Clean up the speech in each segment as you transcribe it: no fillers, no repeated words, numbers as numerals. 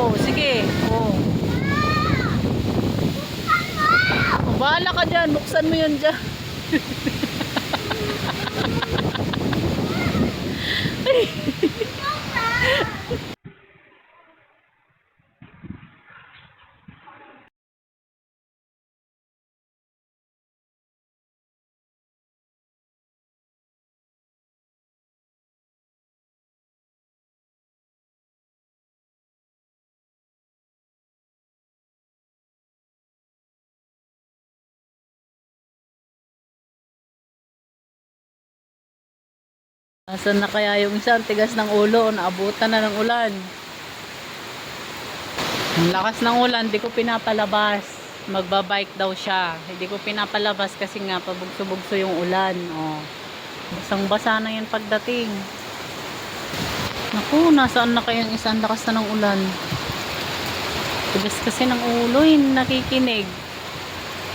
Oh, sige. Oh. Oh, bahala ka dyan. Buksan mo yun dyan. Asan na kaya yung isang tigas ng ulo? Naabutan na ng ulan. Ang lakas ng ulan, di ko pinapalabas. Magbabike daw siya. Hindi ko pinapalabas kasi nga pabugso-bugso yung ulan. Oh. Basang-basa na yan pagdating. Naku, nasaan na kayang isang lakas na ng ulan? Tigas kasi ng ulo, hindi nakikinig.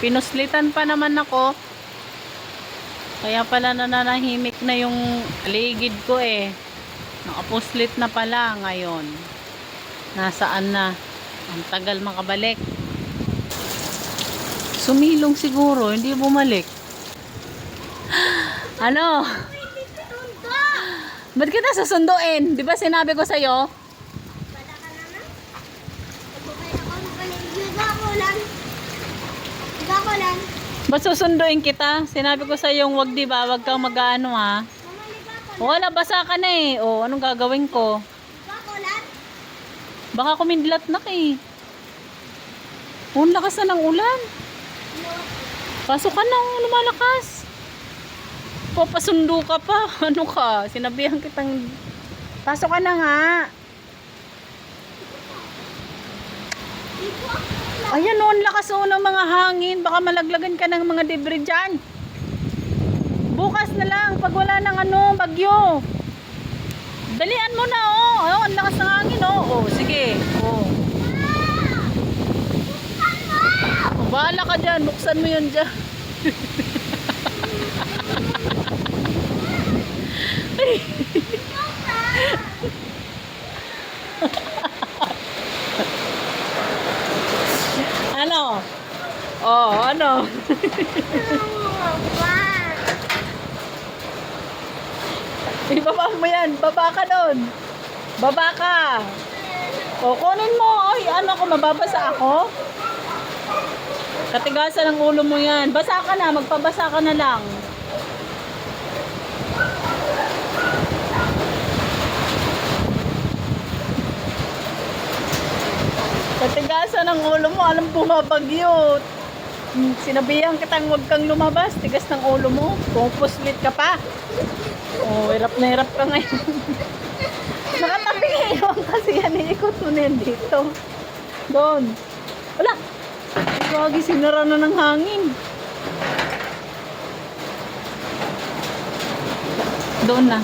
Pinuslitan pa naman ako. Kaya pala nananahimik na yung ligid ko eh. Nakapuslit na pala ngayon. Nasaan na? Ang tagal makabalik. Sumilong siguro, hindi bumalik. Ano? Ba't kita susunduin? Di ba sinabi ko sa'yo? Bala ka naman. Pagkukay ako, magpaligid. Diba ko lang? Ba't susunduin kita? Sinabi ko sa'yo wag, di ba? Wag kang mag-ano ha. Wala, basa ka na eh. O, anong gagawin ko? Diba ko lang? Baka kumidlat na eh. Ang lakas na ng ulan. Pasok ka na, lumalakas. Papasundo ka pa. Ano ka? Sinabihan kitang pasok ka na nga. Ayan o, ang lakas o ng mga hangin. Baka malaglagan ka ng mga debris dyan. Bukas na lang, pag wala ng bagyo. Dalian mo na o. Oh, ang lakas ng hangin o. Oh, sige. Oh. Oh, bahala ka dyan. Buksan mo yun dyan. Ano? Oh, ano? Ibaba mo yan. Baba ka doon. Baba ka. O, kunin mo. Ay, ano ko, mababasa ako? Katigasan ng ulo mo yan. Basa ka na. Magpabasa ka na lang. Katigasan ng ulo mo. Alam bumabagyo. Sinabihan kitang huwag kang lumabas. Tigas ng ulo mo. Pumupuslit ka pa. Oh, hirap na hirap ka ngayon. Nakatabi ngayon kasi yan. Iikot mo na yan dito. Doon. Wala. Wagi, sinara na ng hangin. Doon na.